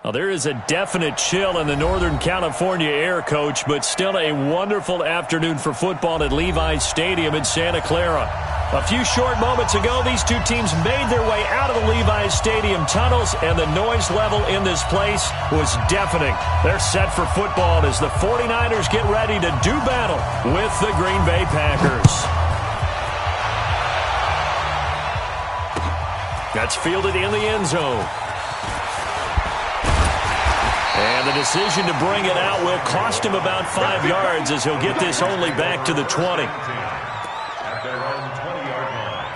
Well, there is a definite chill in the Northern California air, Coach, but still a wonderful afternoon for football at Levi's Stadium in Santa Clara. A few short moments ago, these two teams made their way out of the Levi's Stadium tunnels, and the noise level in this place was deafening. They're set for football as the 49ers get ready to do battle with the Green Bay Packers. That's fielded in the end zone. And the decision to bring it out will cost him about 5 yards as he'll get this only back to the 20. At their own 20-yard line.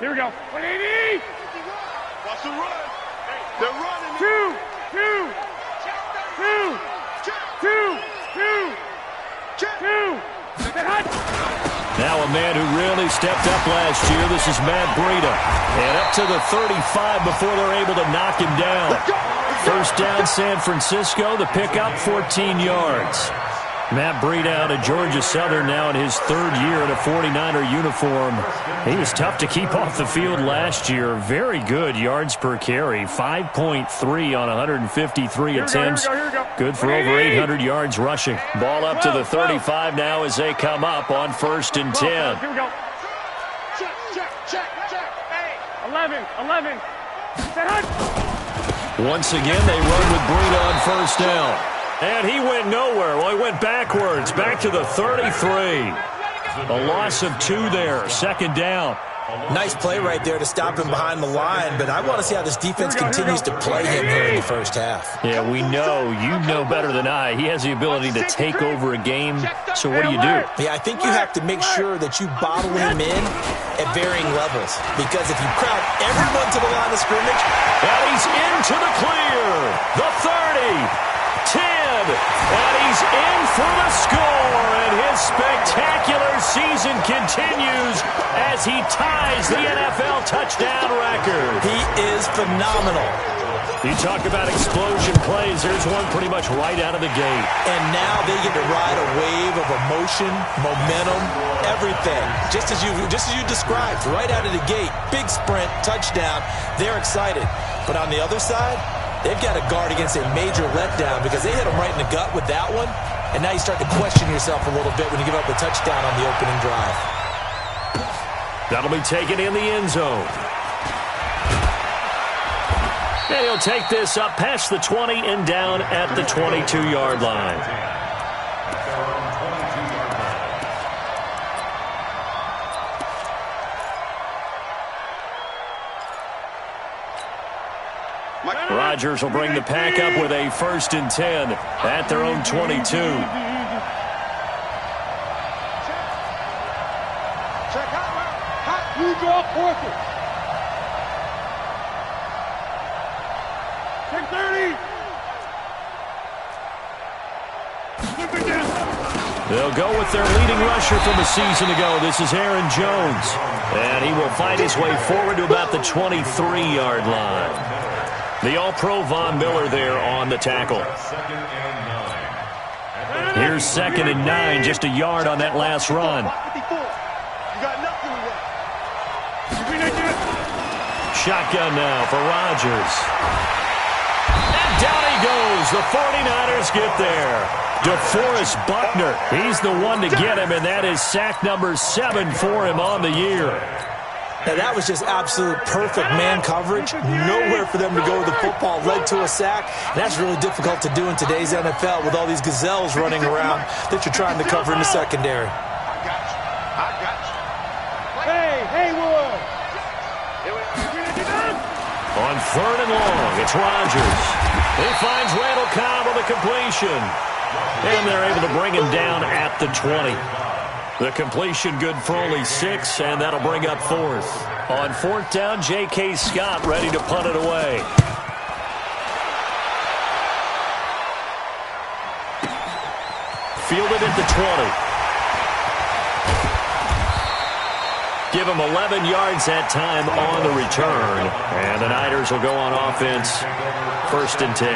Here we go. 180. Watch the run. They're running. Two. Now a man who really stepped up last year. This is Matt Breida. And up to the 35 before they're able to knock him down. First down, San Francisco. The pickup, 14 yards. Matt Breida out of Georgia Southern now in his third year in a 49er uniform. He was tough to keep off the field last year. Very good yards per carry. 5.3 on 153 attempts. Good for over 800 yards rushing. Ball up to the 35 now as they come up on 1st and 10. Here we go. Check. Hey. 11. Once again, they run with Breida on 1st down. And he went nowhere. Well, he went backwards, back to the 33. A loss of 2 there, 2nd down. Nice play right there to stop him behind the line, but I want to see how this defense continues to play him here in the first half. Yeah, we know. You know better than I. He has the ability to take over a game, so what do you do? Yeah, I think you have to make sure that you bottle him in at varying levels, because if you crowd everyone to the line of scrimmage... And he's into the clear. The 30. 10, and he's in for the score, and his spectacular season continues as he ties the NFL touchdown record. He is phenomenal. You talk about explosion plays, there's one pretty much right out of the gate. And now they get to ride a wave of emotion, momentum, everything. Just as you described, right out of the gate, big sprint, touchdown, they're excited. But on the other side, they've got to guard against a major letdown because they hit them right in the gut with that one. And now you start to question yourself a little bit when you give up a touchdown on the opening drive. That'll be taken in the end zone. And he'll take this up past the 20 and down at the 22-yard line. Rodgers will bring the pack up with a 1st and 10 at their own 22. You draw forces. 10-30. They'll go with their leading rusher from a season ago. This is Aaron Jones. And he will fight his way forward to about the 23-yard line. The All-Pro Von Miller there on the tackle. Here's 2nd and 9, just a yard on that last run. Shotgun now for Rodgers. And down he goes. The 49ers get there. DeForest Buckner, he's the one to get him, and that is sack number 7 for him on the year. Now, that was just absolute perfect man coverage. Nowhere for them to go with the football. Led to a sack. And that's really difficult to do in today's NFL with all these gazelles running around that you're trying to cover in the secondary. I got you. Hey, Wood. On 3rd and long, it's Rodgers. He finds Randall Cobb with a completion. And they're able to bring him down at the 20. The completion good for only 6, and that'll bring up 4th. On 4th down, J.K. Scott ready to punt it away. Fielded at the 20. give him 11 yards that time on the return. And the Niners will go on offense, 1st and 10.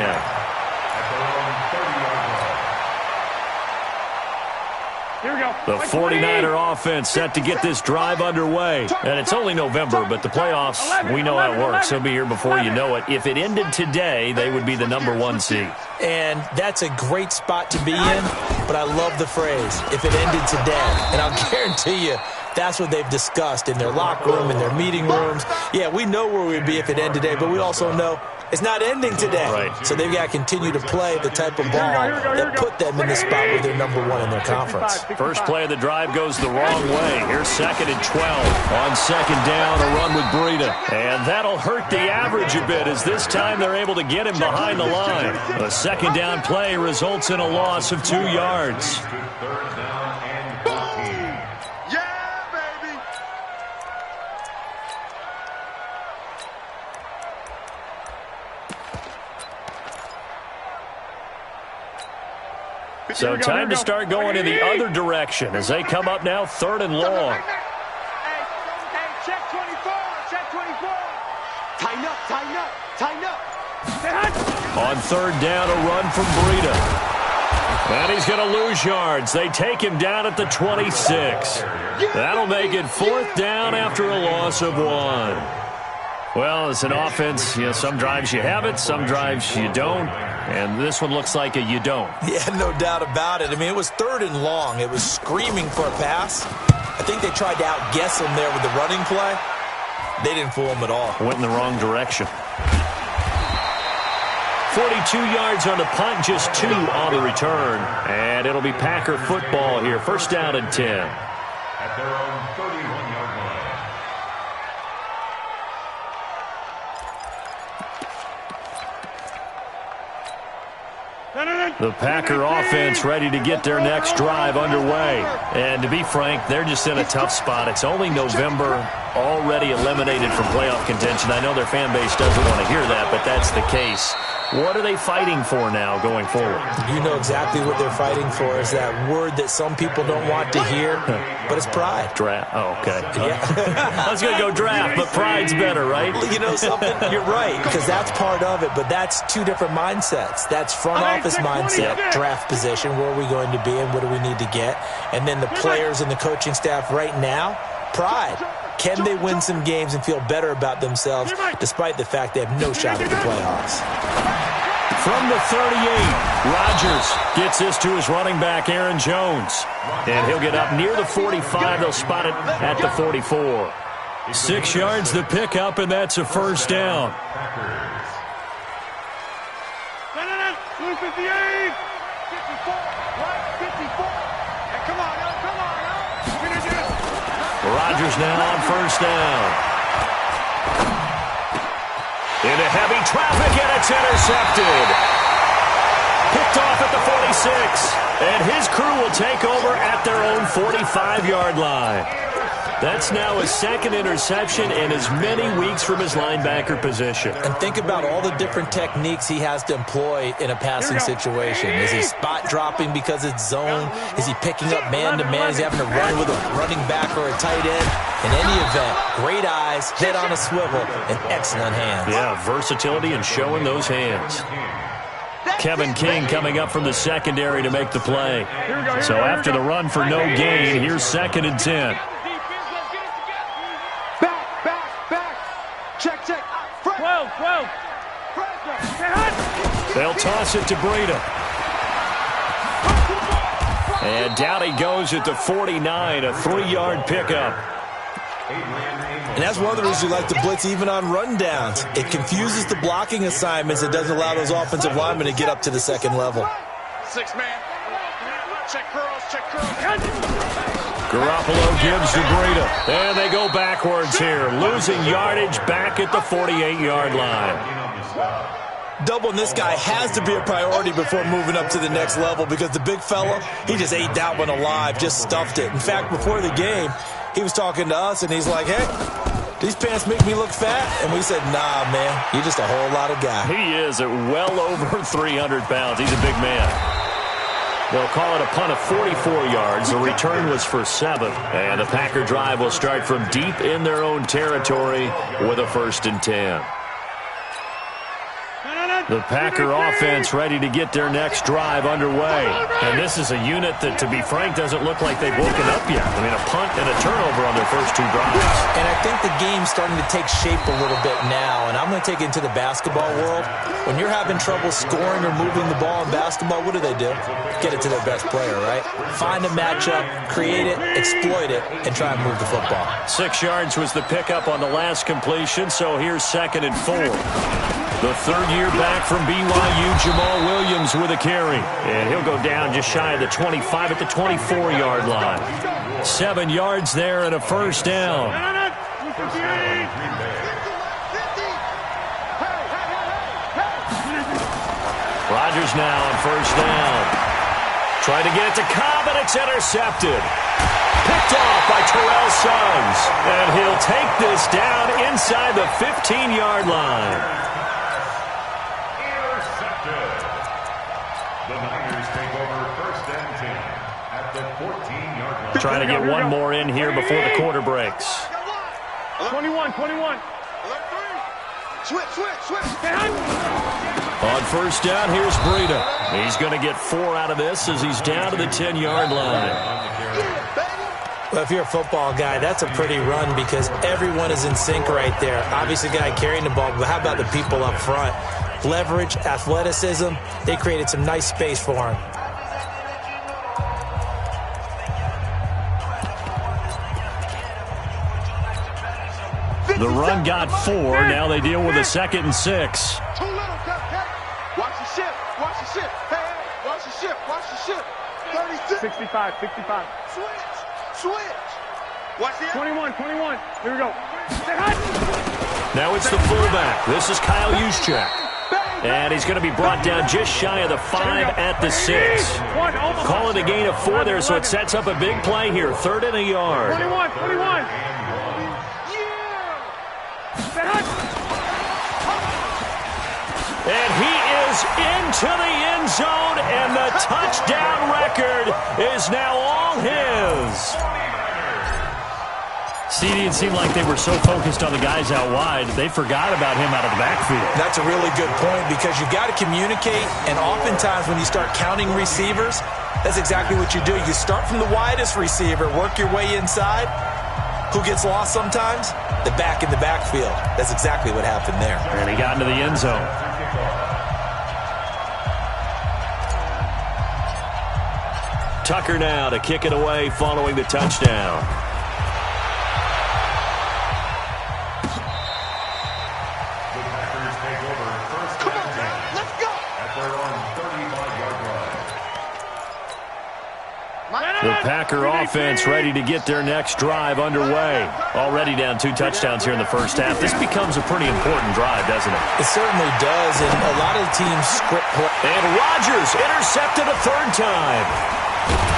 Here we go. The 49er offense set to get this drive underway. And it's only November, but the playoffs, we know how it works. They'll be here before you know it. If it ended today, they would be the #1 seed. And that's a great spot to be in, but I love the phrase, if it ended today. And I'll guarantee you, that's what they've discussed in their locker room, in their meeting rooms. Yeah, we know where we'd be if it ended today, but we also know it's not ending today. Right. So they've got to continue to play the type of ball that put them in the spot where they're #1 in their conference. First play of the drive goes the wrong way. Here's 2nd and 12. On 2nd down, a run with Breida. And that'll hurt the average a bit, as this time they're able to get him behind the line. The 2nd down play results in a loss of 2 yards. So time to start going in the other direction as they come up now 3rd and long. Hey, check 24, check 24. Tighten up, tighten up, tighten up. On 3rd down, a run from Breida. And he's going to lose yards. They take him down at the 26. That'll make it 4th down after a loss of 1. Well, it's an offense. You know, some drives you have it, some drives you don't. And this one looks like a you don't. Yeah, no doubt about it. I mean, it was 3rd and long. It was screaming for a pass. I think they tried to outguess him there with the running play. They didn't fool him at all. Went in the wrong direction. 42 yards on the punt, just 2 on the return. And it'll be Packer football here. 1st down and 10. At their own 31-yard line. The Packer offense ready to get their next drive underway. And to be frank, they're just in a tough spot. It's only November, already eliminated from playoff contention. I know their fan base doesn't want to hear that, but that's the case. What are they fighting for now going forward? You know exactly what they're fighting for. Is that word that some people don't want to hear, but it's pride. Draft. Oh, okay. Yeah. I was going to go draft, but pride's better, right? You know something? You're right, because that's part of it, but that's 2 different mindsets. That's front office mindset, draft position, where are we going to be and what do we need to get? And then the players and the coaching staff right now, pride. Can they win some games and feel better about themselves despite the fact they have no shot at the playoffs? From the 38, Rodgers gets this to his running back, Aaron Jones. And he'll get up near the 45. They'll spot it at the 44. 6 yards the pickup, and that's a 1st down. 58, 54, right, 54. Hey, come on, come on, finish it. Rodgers now on 1st down. Into heavy traffic, and it's intercepted. Picked off at the 46. And his crew will take over at their own 45-yard line. That's now his 2nd interception in as many weeks from his linebacker position. And think about all the different techniques he has to employ in a passing situation. Is he spot dropping because it's zone? Is he picking up man-to-man? Is he having to run with a running back or a tight end? In any event, great eyes, head on a swivel, and excellent hands. Yeah, versatility and showing those hands. Kevin King coming up from the secondary to make the play. So after the run for no gain, here's 2nd and 10. Check. 12. They'll toss it to Breida. And down he goes at the 49, a 3-yard pickup. And that's one of the reasons we like to blitz even on rundowns. It confuses the blocking assignments. It doesn't allow those offensive linemen to get up to the 2nd level. 6-man. Check curls. Garoppolo gives to Breida. And they go backwards here, losing yardage back at the 48-yard line. Doubling this guy has to be a priority before moving up to the next level, because the big fella, he just ate that one alive, just stuffed it. In fact, before the game, he was talking to us, and he's like, hey, these pants make me look fat? And we said, nah, man, you're just a whole lot of guy. He is at well over 300 pounds. He's a big man. They'll call it a punt of 44 yards. The return was for 7. And the Packer drive will start from deep in their own territory with a 1st and 10. The Packer offense ready to get their next drive underway. And this is a unit that, to be frank, doesn't look like they've woken up yet. I mean, a punt and a turnover on their first 2 drives. And I think the game's starting to take shape a little bit now. And I'm going to take it into the basketball world. When you're having trouble scoring or moving the ball in basketball, what do? Get it to their best player, right? Find a matchup, create it, exploit it, and try and move the football. 6 yards was the pickup on the last completion, so here's 2nd and 4. The 3rd year back from BYU, Jamal Williams with a carry. And he'll go down just shy of the 25 at the 24-yard line. 7 yards there and a 1st down. Rodgers now on 1st down. Trying to get it to Cobb, and it's intercepted. Picked off by Terrell Suggs. And he'll take this down inside the 15-yard line. Trying to get one more in here before the quarter breaks. 21. Switch. On 1st down, here's Breida. He's going to get 4 out of this as he's down to the 10-yard line. Well, if you're a football guy, that's a pretty run because everyone is in sync right there. Obviously, the guy carrying the ball, but how about the people up front? Leverage, athleticism, they created some nice space for him. The run got 4. Now they deal with a 2nd and 6. Too little, watch the ship. Hey, watch the ship. 36. 65. Switch. Watch it. 21. Here we go. Now it's the fullback. This is Kyle Juszczyk. And he's going to be brought down just shy of the 5 at the 6. Call it a gain of 4 there, so it sets up a big play here. 3rd and a yard. 21. And he is into the end zone, and the touchdown record is now all his. See, it didn't seem like they were so focused on the guys out wide, they forgot about him out of the backfield. That's a really good point because you've got to communicate, and oftentimes when you start counting receivers, that's exactly what you do. You start from the widest receiver, work your way inside. Who gets lost sometimes? The back in the backfield. That's exactly what happened there. And he got into the end zone. Tucker now to kick it away following the touchdown. The Packer offense ready to get their next drive underway. Already down 2 touchdowns here in the first half. This becomes a pretty important drive, doesn't it? It certainly does, and a lot of teams script play. And Rodgers intercepted a 3rd time.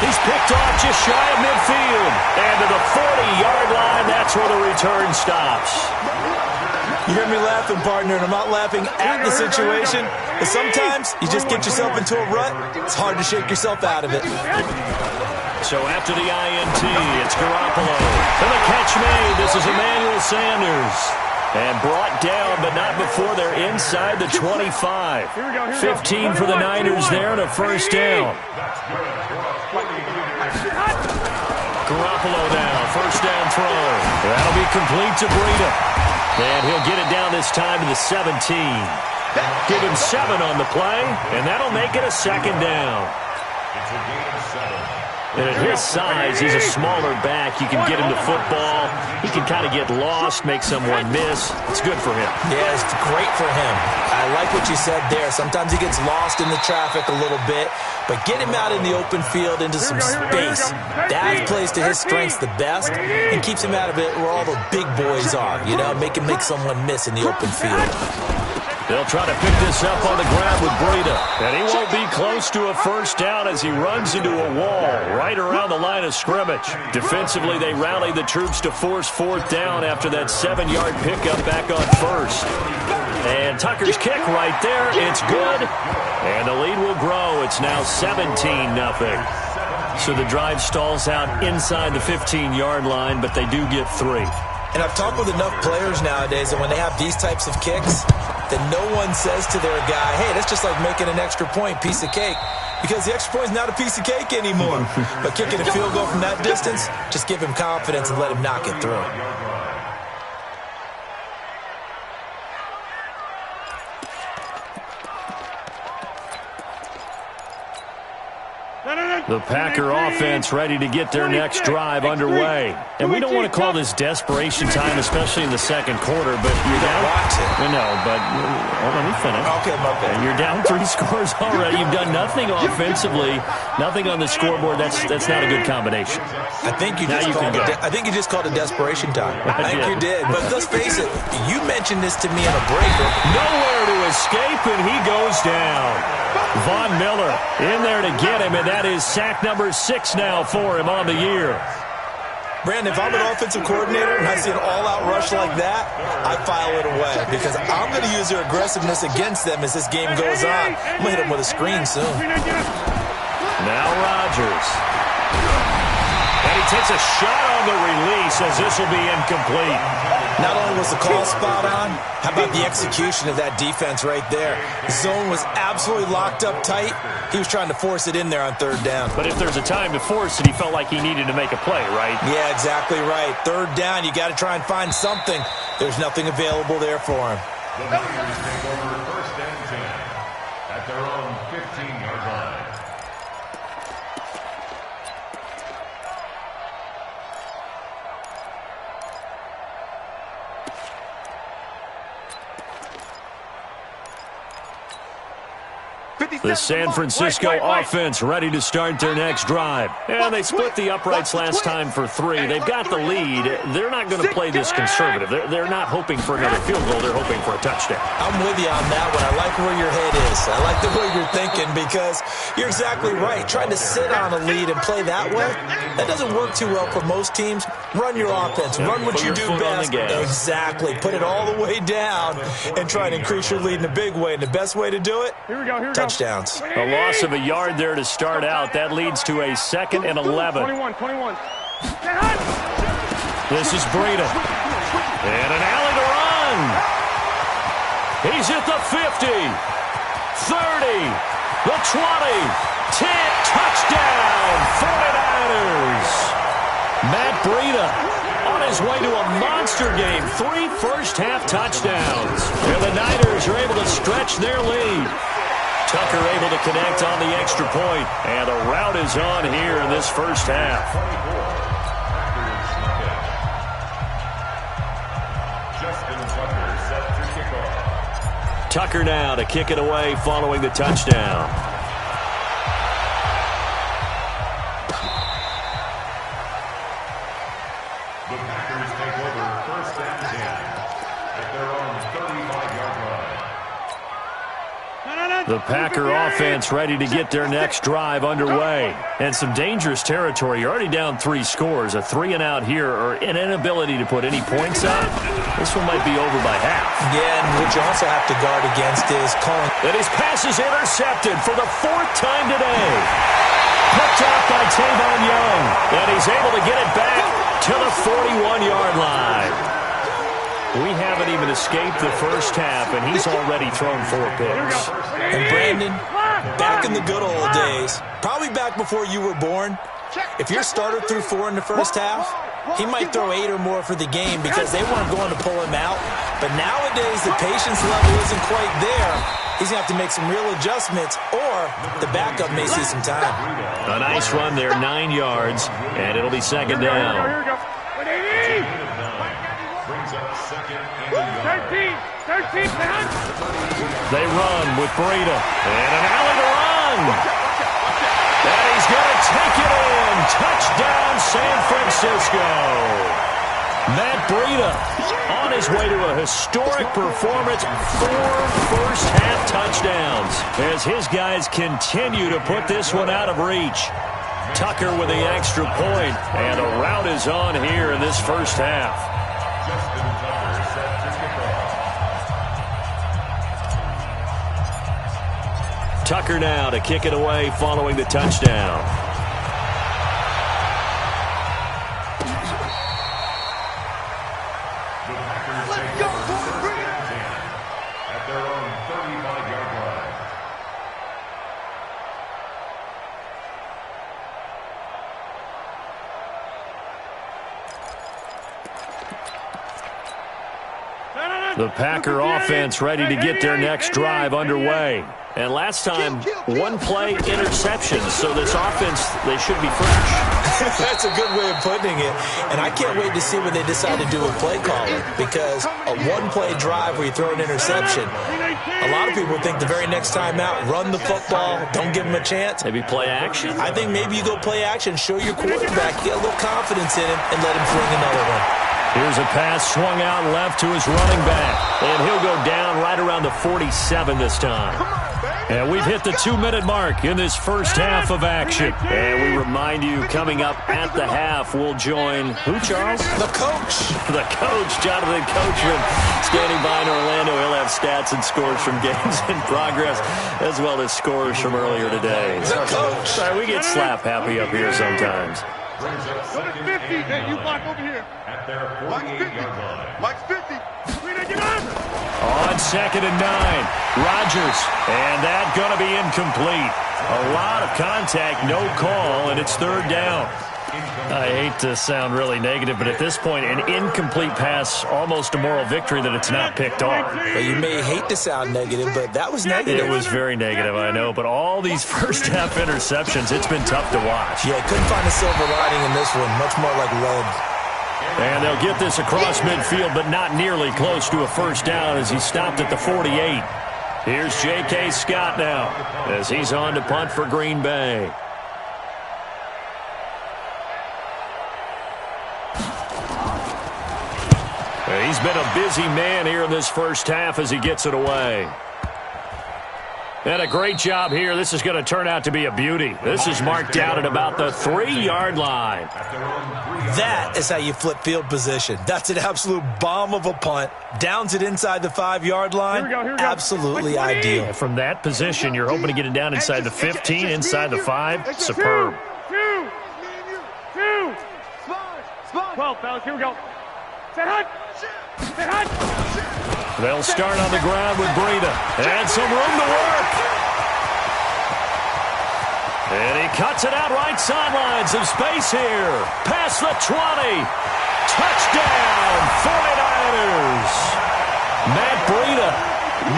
He's picked off just shy of midfield. And to the 40-yard line, that's where the return stops. You hear me laughing, partner, and I'm not laughing at the situation. But sometimes you just get yourself into a rut. It's hard to shake yourself out of it. So after the INT, it's Garoppolo. And the catch made. This is Emmanuel Sanders. And brought down, but not before they're inside the 25. 15 for the Niners there and a 1st down. Garoppolo now, 1st down throw. That'll be complete to Breida. And he'll get it down this time to the 17. Give him 7 on the play, and that'll make it a 2nd down. It's a gain of 7. And at his size, he's a smaller back. You can get him to football. He can kind of get lost, make someone miss. It's good for him. Yeah, it's great for him. I like what you said there. Sometimes he gets lost in the traffic a little bit, but get him out in the open field into some space. That plays to his strengths the best and keeps him out of it where all the big boys are, you know, make him make someone miss in the open field. They'll try to pick this up on the ground with Breida. And he won't be close to a 1st down as he runs into a wall right around the line of scrimmage. Defensively, they rally the troops to force 4th down after that 7-yard pickup back on 1st. And Tucker's kick right there. It's good. And the lead will grow. It's now 17-0. So the drive stalls out inside the 15-yard line, but they do get 3. And I've talked with enough players nowadays that when they have these types of kicks, that no one says to their guy, hey, that's just like making an extra point, piece of cake. Because the extra point is not a piece of cake anymore. But kicking a field goal from that distance, just give him confidence and let him knock it through. The Packer offense ready to get their next drive underway. And we don't want to call this desperation time, especially in the second quarter, but you're down. Watch it. I know, but let me finish. Okay, my bad. You're down 3 scores already. You've done nothing offensively, nothing on the scoreboard. That's not a good combination. I think you just called it desperation time. I think you did. But let's face it, you mentioned this to me in a breaker. Nowhere to escape, and he goes down. Von Miller in there to get him, and that is sack number 6 now for him on the year. Brandon, if I'm an offensive coordinator and I see an all-out rush like that, I file it away because I'm going to use their aggressiveness against them as this game goes on. I'm going to hit them with a screen soon. Now Rodgers. And he takes a shot on the release as this will be incomplete. Not only was the call spot on, how about the execution of that defense right there? The zone was absolutely locked up tight. He was trying to force it in there on 3rd down. But if there's a time to force it, he felt like he needed to make a play, right? Yeah, exactly right. 3rd down, you got to try and find something. There's nothing available there for him. The Packers take over 1st and 10 at their own 15-yard line. The San Francisco offense ready to start their next drive. And they split the uprights last time for 3. They've got the lead. They're not going to play this conservative. They're not hoping for another field goal. They're hoping for a touchdown. I'm with you on that one. I like where your head is. I like the way you're thinking because you're exactly right. Trying to sit on a lead and play that way, that doesn't work too well for most teams. Run your offense. Run what you do best. Exactly. Put it all the way down and try and increase your lead in a big way. And the best way to do it, touchdown. A loss of a yard there to start out. That leads to a 2nd and 11. 21. This is Breida. And an alley to run. He's at the 50. 30. The 20. 10. Touchdown. 49ers. Matt Breida on his way to a monster game. 3 first-half touchdowns. And the Niners are able to stretch their lead. Tucker able to connect on the extra point, and the route is on here in this first half. Tucker now to kick it away following the touchdown. The Packers take over 1st and 10 at their own 35-yard line. The Packer offense ready to get their next drive underway. And some dangerous territory. You're already down 3 scores. A 3-and-out here or an inability to put any points up. This one might be over by half. Yeah, and what you also have to guard against is calling. And his pass is intercepted for the 4th time today. Picked off by Tavon Young. And he's able to get it back to the 41-yard line. We haven't even escaped the first half, and he's already thrown 4 picks. And Brandon, back in the good old days, probably back before you were born, if your starter threw 4 in the first half, he might throw 8 or more for the game because they weren't going to pull him out. But nowadays, the patience level isn't quite there. He's going to have to make some real adjustments, or the backup may see some time. A nice run there, 9 yards, and it'll be 2nd down. Here we go. Brings up 2nd and 13, man. They run with Breida. And an alley to run. And he's going to take it in. Touchdown, San Francisco. Matt Breida on his way to a historic performance. 4 first-half touchdowns as his guys continue to put this one out of reach. Tucker with the extra point, and a route is on here in this first half. Tucker now to kick it away following the touchdown. Let's go, boys. Bring it on. At their own 35-yard line. The Packer offense ready to get their next drive underway. And last time, one-play interception. So this offense, they should be fresh. That's a good way of putting it. And I can't wait to see what they decide to do with play calling. Because a one-play drive where you throw an interception, a lot of people think the very next time out, run the football, don't give them a chance. Maybe play action? I think maybe you go play action, show your quarterback, get a little confidence in him, and let him fling another one. Here's a pass swung out left to his running back. And he'll go down right around the 47 this time. And we've hit the 2-minute mark in this first half of action. And we remind you, coming up at the half, we'll join who, Charles? The coach. The coach, Jonathan Coachman, standing by in Orlando. He'll have stats and scores from games in progress, as well as scores from earlier today. The coach. Sorry, we get slap happy up here sometimes. Number 50, hey, you block over here. At their Mike's 50. 48-yard line. Mike's 50. On 2nd and 9, Rodgers, and that going to be incomplete. A lot of contact, no call, and it's 3rd down. I hate to sound really negative, but at this point, an incomplete pass, almost a moral victory that it's not picked off. Well, you may hate to sound negative, but that was negative. It was very negative, I know, but all these first-half interceptions, it's been tough to watch. Yeah, couldn't find a silver lining in this one, much more like lead. And they'll get this across midfield, but not nearly close to a first down as he stopped at the 48. Here's J.K. Scott now as he's on to punt for Green Bay. He's been a busy man here in this first half as he gets it away. And a great job here. This is going to turn out to be a beauty. This is marked out at about the 3-yard line. That is how you flip field position. That's an absolute bomb of a punt. Downs it inside the 5-yard line. Here we go. Absolutely ideal. And from that position, you're hoping to get it down inside the 15, inside the 5. Superb. Two. Spot. 12, fellas, here we go. Set hut. They'll start on the ground with Breida. And some room to work. And he cuts it out right sideline. Some space here. Past the 20. Touchdown, 49ers. Matt Breida,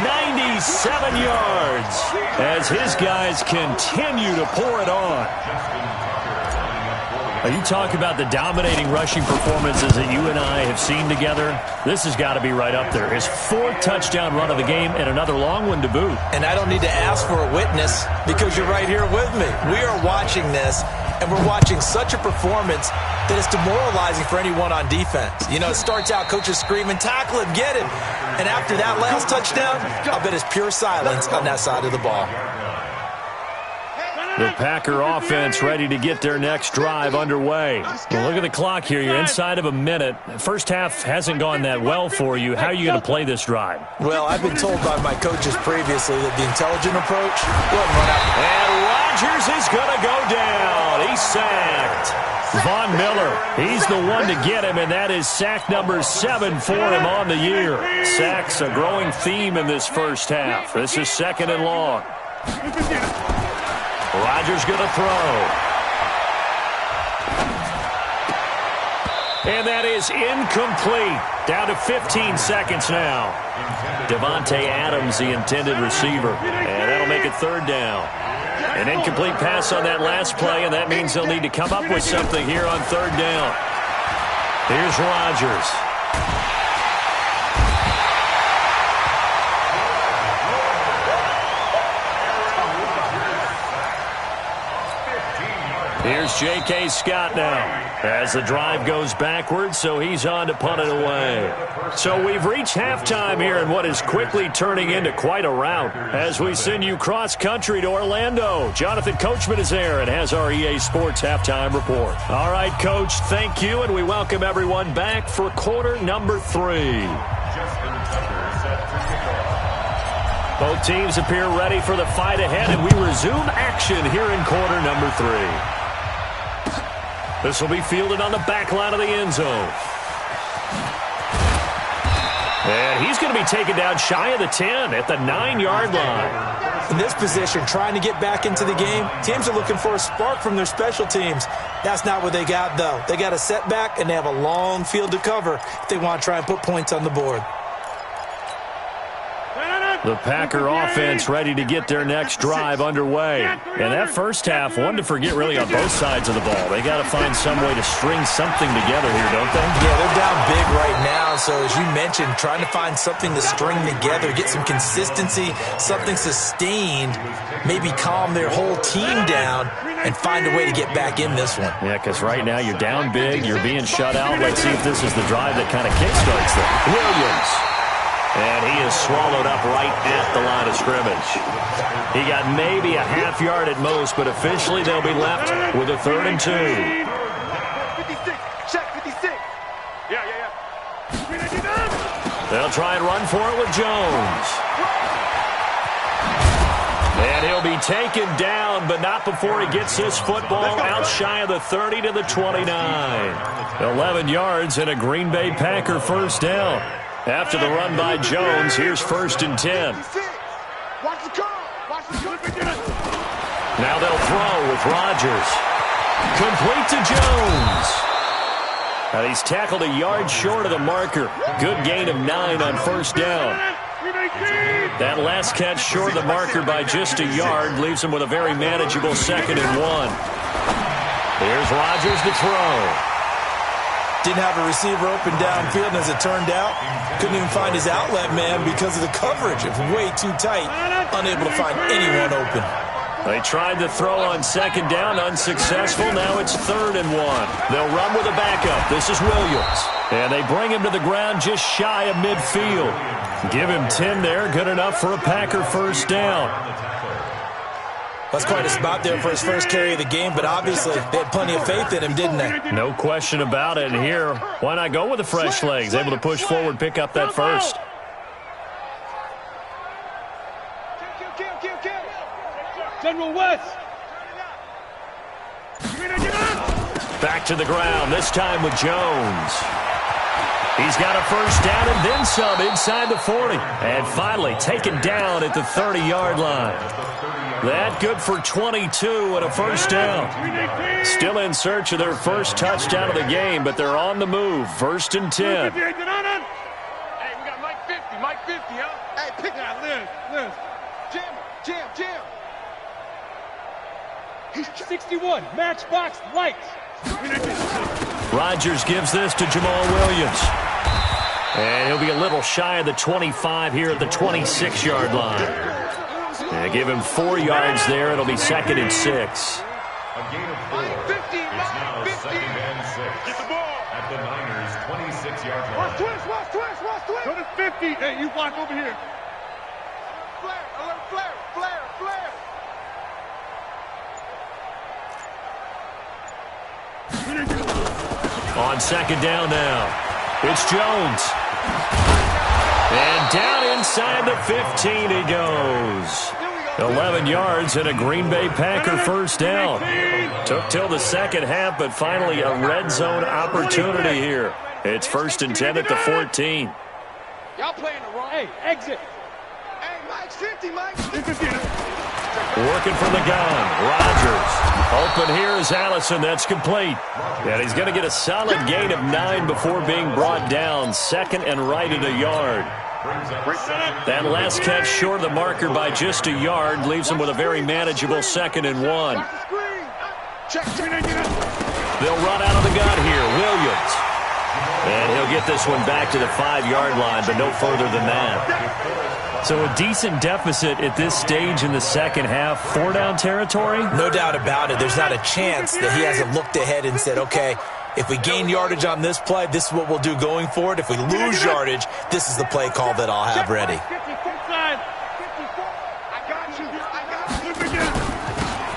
97 yards as his guys continue to pour it on. You talk about the dominating rushing performances that you and I have seen together. This has got to be right up there. His 4th touchdown run of the game and another long one to boot. And I don't need to ask for a witness because you're right here with me. We are watching this, and we're watching such a performance that it's demoralizing for anyone on defense. You know, it starts out, coaches screaming, tackle him, get him. And after that last touchdown, I'll bet it's pure silence on that side of the ball. The Packer offense ready to get their next drive underway. Well, look at the clock here. You're inside of a minute. First half hasn't gone that well for you. How are you going to play this drive? Well, I've been told by my coaches previously that the intelligent approach wouldn't run out. And Rodgers is going to go down. He's sacked. Von Miller, he's the one to get him, and that is sack number 7 for him on the year. Sacks a growing theme in this first half. This is 2nd and long. Rodgers going to throw. And that is incomplete. Down to 15 seconds now. Devontae Adams, the intended receiver. And that'll make it 3rd down. An incomplete pass on that last play, and that means they'll need to come up with something here on 3rd down. Here's Rodgers. Here's J.K. Scott now as the drive goes backwards, so he's on to punt it away. So we've reached halftime here in what is quickly turning into quite a rout as we send you cross-country to Orlando. Jonathan Coachman is there and has our EA Sports halftime report. All right, Coach, thank you, and we welcome everyone back for quarter number 3. Both teams appear ready for the fight ahead, and we resume action here in quarter number 3. This will be fielded on the back line of the end zone. And he's going to be taken down shy of the 10 at the 9-yard line. In this position, trying to get back into the game, teams are looking for a spark from their special teams. That's not what they got, though. They got a setback, and they have a long field to cover if they want to try and put points on the board. The Packer offense ready to get their next drive underway. And that first half, one to forget really on both sides of the ball. They got to find some way to string something together here, don't they? Yeah, they're down big right now. So as you mentioned, trying to find something to string together, get some consistency, something sustained, maybe calm their whole team down and find a way to get back in this one. Yeah, because right now you're down big, you're being shut out. Let's see if this is the drive that kind of kickstarts them. Williams. And he is swallowed up right at the line of scrimmage. He got maybe a half yard at most, but officially they'll be left with a 3rd and 2. 56, check 56. Yeah. They'll try and run for it with Jones. And he'll be taken down, but not before he gets this football out shy of the 30 to the 29. 11 yards and a Green Bay Packer first down. After the run by Jones, here's 1st and 10. Watch the curl. Now they'll throw with Rodgers. Complete to Jones. And he's tackled a yard short of the marker. Good gain of 9 on first down. That last catch short of the marker by just a yard leaves him with a very manageable 2nd and 1. Here's Rodgers to throw. Didn't have a receiver open downfield, and as it turned out, couldn't even find his outlet man because of the coverage. It was way too tight, unable to find anyone open. They tried to throw on 2nd down, unsuccessful. Now it's 3rd and 1. They'll run with a backup. This is Williams. And they bring him to the ground just shy of midfield. Give him 10 there, good enough for a Packer first down. That's quite a spot there for his first carry of the game, but obviously they had plenty of faith in him, didn't they? No question about it. And here, why not go with the fresh legs? Able to push forward, pick up that first. General West. Back to the ground, this time with Jones. He's got a first down and then some inside the 40. And finally taken down at the 30-yard line. That good for 22 and a first down. Still in search of their first touchdown of the game, but they're on the move. 1st and 10. Hey, we got Mike 50, huh? Hey, pick Yeah, Liz. Jam. 61, matchbox lights. Rodgers gives this to Jamal Williams. And he'll be a little shy of the 25 here at the 26-yard line. They give him 4 yards there. It'll be 2nd and 6. A gain of 4. It's now 2nd and 6. Get the ball. At the Niners' 26-yard line. Watch twist. Go to 50. Hey, you block over here. Flare. On 2nd down now. It's Jones. And down inside the 15 he goes. 11 yards and a Green Bay Packer first down. Took till the second half, but finally a red zone opportunity here. It's 1st and 10 at the 14. Y'all playing the wrong. Hey, exit. Hey, Mike's 50, Mike. Working from the gun. Rodgers. Open here is Allison. That's complete. And he's going to get a solid gain of 9 before being brought down. 2nd and right at a yard. That last catch short of the marker by just a yard leaves him with a very manageable 2nd and 1. They'll run out of the gun here. Williams. And he'll get this one back to the 5-yard line, but no further than that. So a decent deficit at this stage in the second half. 4-down territory? No doubt about it. There's not a chance that he hasn't looked ahead and said, okay, if we gain yardage on this play, this is what we'll do going forward. If we lose yardage, this is the play call that I'll have ready.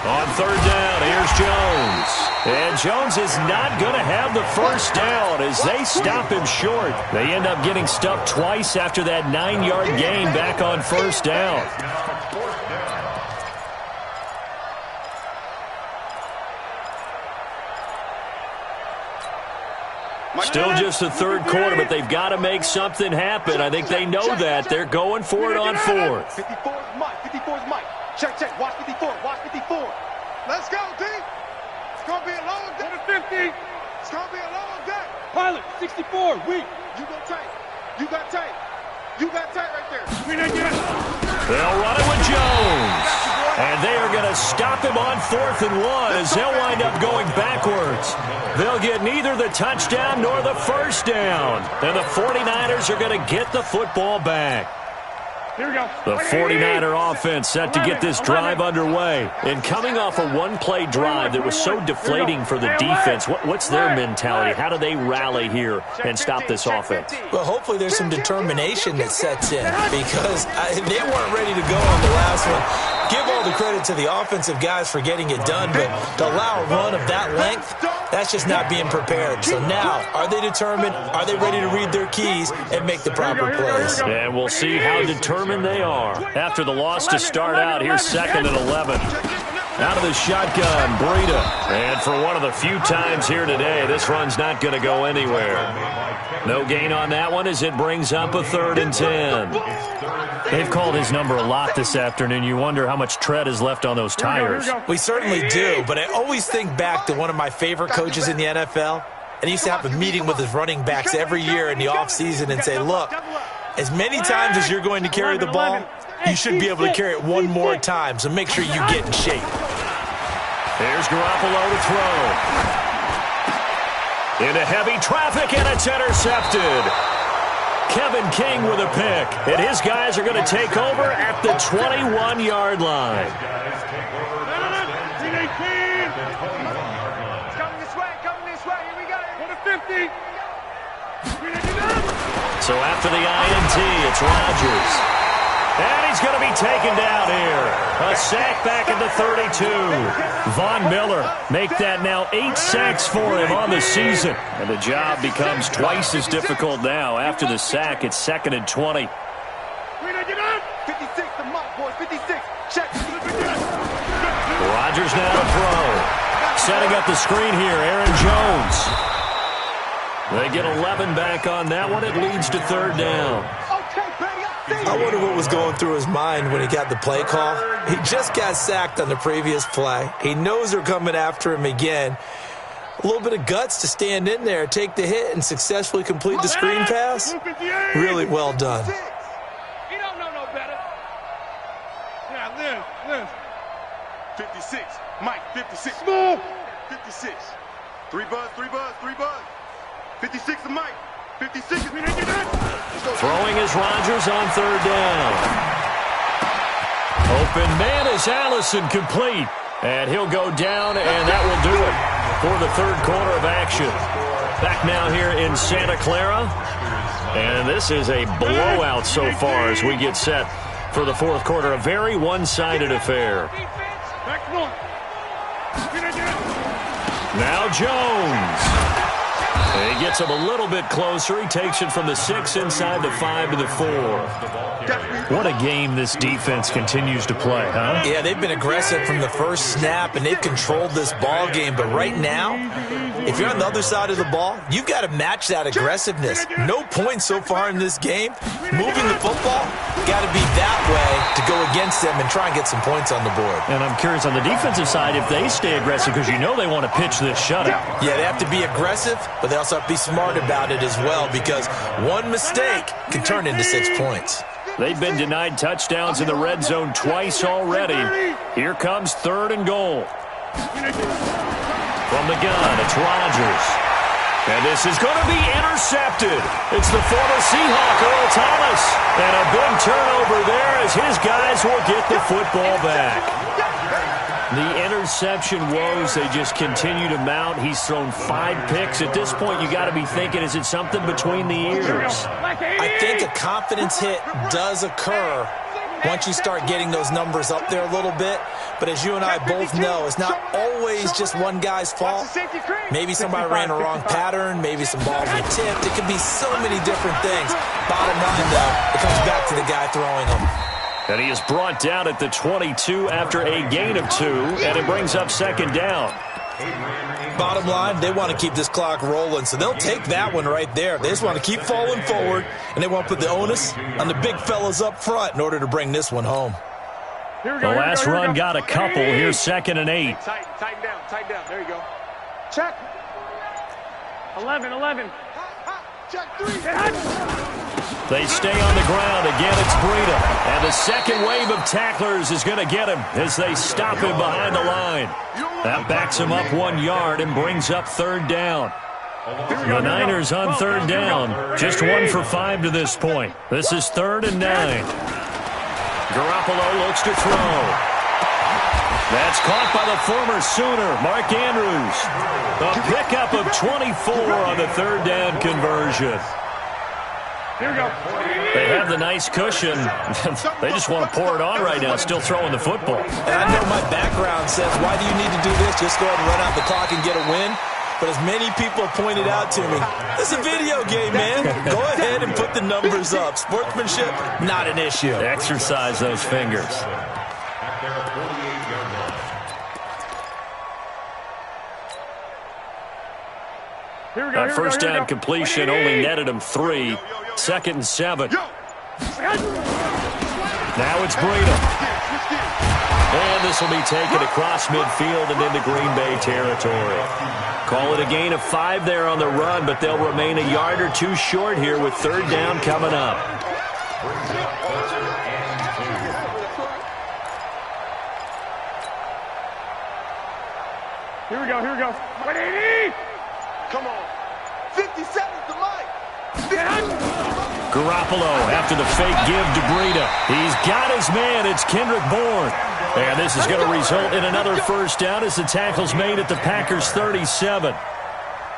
On 3rd down, here's Jones. And Jones is not going to have the first down as they stop him short. They end up getting stuffed twice after that 9-yard gain back on first down. Still just the third quarter, but they've got to make something happen. I think they know that. They're going for it on fourth. 54 is Mike. 54 is Mike. Check, check. Watch 54. Watch 54. Let's go, D. It's going to be a long day. 50. It's going to be a long day. Pilot, 64, weak. You go tight. You got tight. You got tight right there. They'll run it with Jones. And they are going to stop him on 4th and 1 as they'll wind up going backwards. They'll get neither the touchdown nor the first down. And the 49ers are going to get the football back. Here we go. The 49er offense set to get this drive underway. And coming off a one-play drive that was so deflating for the defense, what's their mentality? How do they rally here and stop this offense? Well, hopefully there's some determination that sets in because they weren't ready to go on the last one. Give all the credit to the offensive guys for getting it done, but to allow a run of that length, that's just not being prepared. So now, are they determined? Are they ready to read their keys and make the proper plays? And we'll see how determined they are. After the loss to start out, here's 2nd and 11. Out of the shotgun, Breida. And for one of the few times here today, this run's not going to go anywhere. No gain on that one as it brings up a 3rd and 10. They've called his number a lot this afternoon. You wonder how much tread is left on those tires. We certainly do, but I always think back to one of my favorite coaches in the NFL. And he used to have a meeting with his running backs every year in the offseason and say, look, as many times as you're going to carry the ball, you should be able to carry it one more time, so make sure you get in shape. Here's Garoppolo to throw. Into heavy traffic, and it's intercepted. Kevin King with a pick, and his guys are going to take over at the 21-yard line. Coming this way. Here we go. Go to 50. So after the INT, it's Rodgers. And he's going to be taken down here. A sack back at the 32. Von Miller make that now 8 sacks for him on the season. And the job becomes twice as difficult now. After the sack, it's 2nd and 20. 56 to Mike, boys. 56. Check. Rodgers now to throw. Setting up the screen here, Aaron Jones. They get 11 back on that one. It leads to 3rd down. I wonder what was going through his mind when he got the play call. He just got sacked on the previous play. He knows they're coming after him again. A little bit of guts to stand in there, take the hit, and successfully complete the screen pass. Really well done. He don't know no better. Yeah, Liz. 56. Mike, 56. Move. 56. 3 buzz. 56 to Mike. 56. Throwing is Rodgers on 3rd down. Open man is Allison, complete. And he'll go down, and that will do it for the 3rd quarter of action. Back now here in Santa Clara. And this is a blowout so far as we get set for the 4th quarter. A very one-sided affair. Now Jones. He gets him a little bit closer. He takes it from the 6 inside the 5 to the 4. What a game this defense continues to play, huh? Yeah, they've been aggressive from the first snap, and they've controlled this ball game. But right now, if you're on the other side of the ball, you've got to match that aggressiveness. No points so far in this game. Moving the football, got to be that way to go against them and try and get some points on the board. And I'm curious on the defensive side if they stay aggressive, because you know they want to pitch this shutout. Yeah, they have to be aggressive, but they also have to be smart about it as well, because one mistake can turn into 6 points. They've been denied touchdowns in the red zone twice already. Here comes 3rd and goal. From the gun, it's Rodgers. And this is going to be intercepted. It's the former Seahawk, Earl Thomas. And a big turnover there as his guys will get the football back. The interception woes, they just continue to mount. He's thrown 5 picks. At this point, you got to be thinking, is it something between the ears? I think a confidence hit does occur once you start getting those numbers up there a little bit. But as you and I both know, it's not always just one guy's fault. Maybe somebody ran a wrong pattern. Maybe some balls were tipped. It could be so many different things. Bottom line, though, it comes back to the guy throwing them. And he is brought down at the 22 after a gain of 2, and it brings up second down. Bottom line, they want to keep this clock rolling, so they'll take that one right there. They just want to keep falling forward, and they want to put the onus on the big fellas up front in order to bring this one home. The last run got a couple. Here's 2nd and 8. Tighten down. There you go. Check. 11. Check 3. They stay on the ground. Again, it's Breida. And the second wave of tacklers is going to get him as they stop him behind the line. That backs him up 1 yard and brings up 3rd down. The Niners on 3rd down. Just 1 for 5 to this point. This is 3rd and 9. Garoppolo looks to throw. That's caught by the former Sooner, Mark Andrews. A pickup of 24 on the 3rd down conversion. Here we go. They have the nice cushion. They just want to pour it on right now, still throwing the football. And I know my background says, why do you need to do this? Just go ahead and run out the clock and get a win. But as many people pointed out to me, it's a video game, man. Go ahead and put the numbers up. Sportsmanship, not an issue. Exercise those fingers. That first down completion only netted him 3. 2nd and 7. Now it's Breida. And this will be taken across midfield and into Green Bay territory. Call it a gain of 5 there on the run, but they'll remain a yard or 2 short here with 3rd down coming up. Here we go. 180. Come on. 50 seconds to life. Garoppolo after the fake give to Breida. He's got his man. It's Kendrick Bourne. And this is going to result in another first down as the tackle's made at the Packers' 37.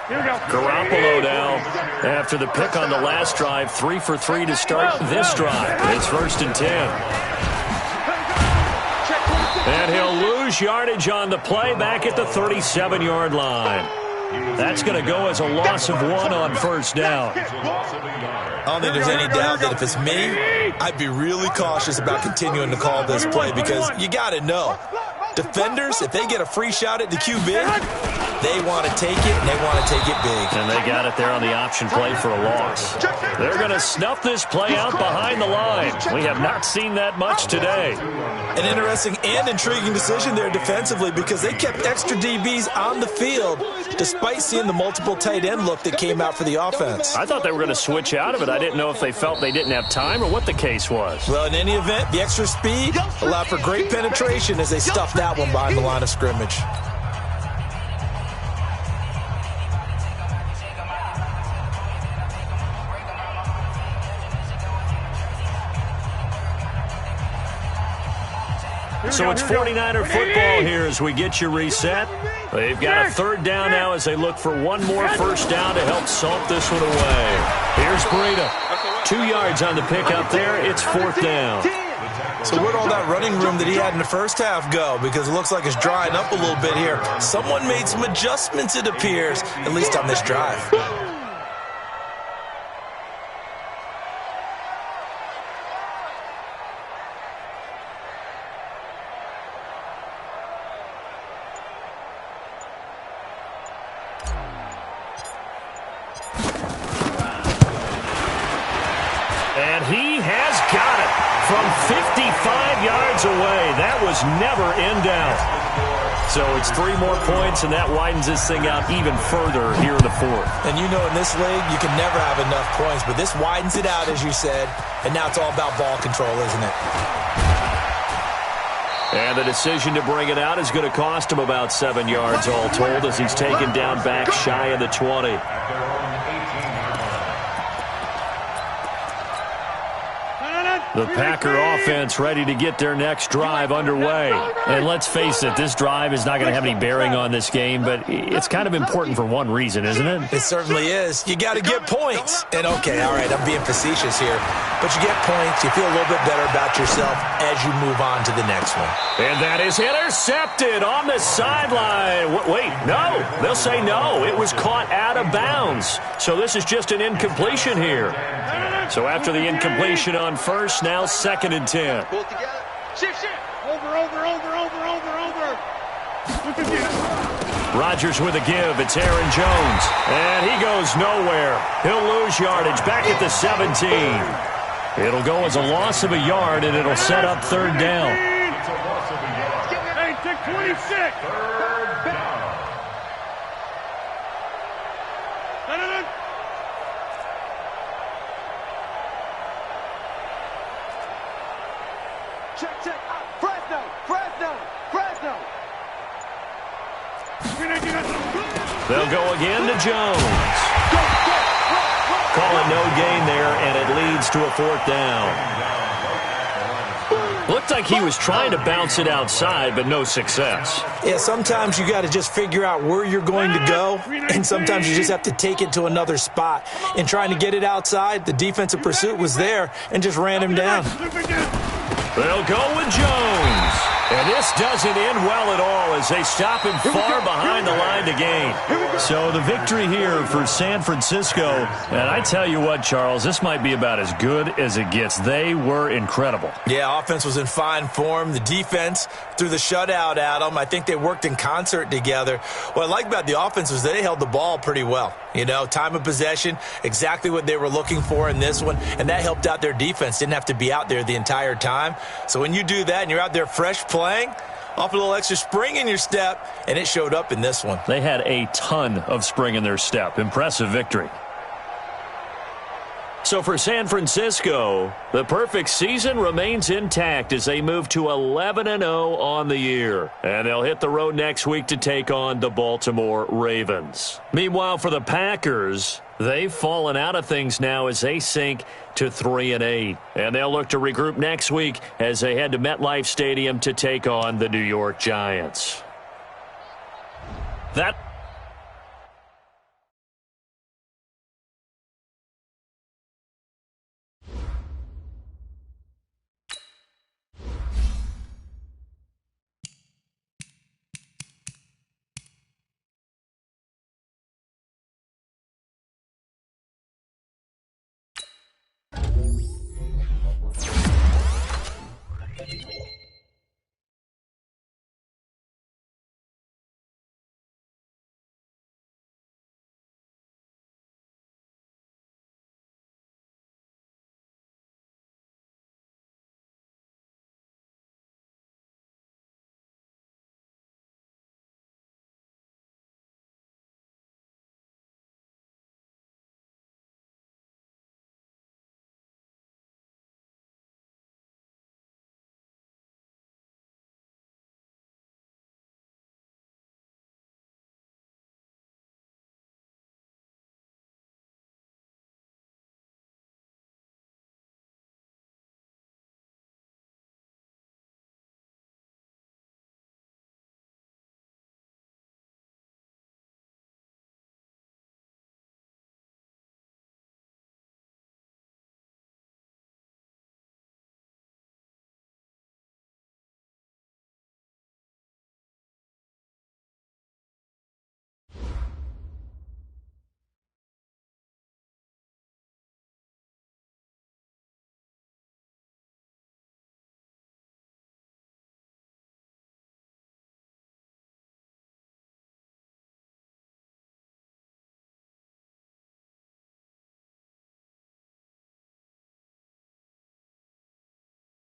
Here we go. Garoppolo now after the pick on the last drive. 3 for 3 to start this drive. It's 1st and 10. And he'll lose yardage on the play back at the 37-yard line. That's going to go as a loss of 1 on first down. I don't think there's any doubt that if it's me, I'd be really cautious about continuing to call this play because you got to know. Defenders, if they get a free shot at the QB, they want to take it, and they want to take it big. And they got it there on the option play for a loss. They're going to snuff this play out behind the line. We have not seen that much today. An interesting and intriguing decision there defensively because they kept extra DBs on the field despite seeing the multiple tight end look that came out for the offense. I thought they were going to switch out of it. I didn't know if they felt they didn't have time or what the case was. Well, in any event, the extra speed allowed for great penetration as they stuffed that one behind the line of scrimmage. So it's 49er football here as we get you reset. They've got a 3rd down now as they look for 1 more first down to help salt this one away. Here's Breida. 2 yards on the pickup there. It's 4th down. So where'd all that running room that he had in the first half go? Because it looks like it's drying up a little bit here. Someone made some adjustments, it appears, at least on this drive. And he has got it from 55 yards away. That was never in doubt. So it's 3 more points, and that widens this thing out even further here in the 4th. And you know in this league, you can never have enough points, but this widens it out, as you said, and now it's all about ball control, isn't it? And the decision to bring it out is going to cost him about 7 yards all told as he's taken down back shy of the 20. The Packer offense ready to get their next drive underway. And let's face it, this drive is not going to have any bearing on this game, but it's kind of important for one reason, isn't it? It certainly is. You got to get points. And, okay, all right, I'm being facetious here. But you get points, you feel a little bit better about yourself as you move on to the next one. And that is intercepted on the sideline. Wait, no. They'll say no. It was caught out of bounds. So this is just an incompletion here. So after the incompletion on first, now 2nd and 10. Pull it together. Shift. Over. Look again. Rodgers with a give. It's Aaron Jones. And he goes nowhere. He'll lose yardage back at the 17. It'll go as a loss of a yard, and it'll set up 3rd down. Hey, take 26. Third down. Check. Fresno. They'll go again to Jones. Call it no gain there, and it leads to a 4th down. Looked like he was trying to bounce it outside, but no success. Yeah, sometimes you got to just figure out where you're going to go, and sometimes you just have to take it to another spot. In trying to get it outside, the defensive pursuit was there and just ran him down. They'll go with Jones. And this doesn't end well at all as they stop him far behind the line to gain. So the victory here for San Francisco. And I tell you what, Charles, this might be about as good as it gets. They were incredible. Yeah, offense was in fine form. The defense threw the shutout at them. I think they worked in concert together. What I like about the offense was they held the ball pretty well. You know, time of possession, exactly what they were looking for in this one. And that helped out their defense. Didn't have to be out there the entire time. So when you do that and you're out there fresh playing, off a little extra spring in your step, and it showed up in this one. They had a ton of spring in their step. Impressive victory. So for San Francisco, the perfect season remains intact as they move to 11-0 on the year. And they'll hit the road next week to take on the Baltimore Ravens. Meanwhile, for the Packers, they've fallen out of things now as they sink to 3-8. And they'll look to regroup next week as they head to MetLife Stadium to take on the New York Giants. That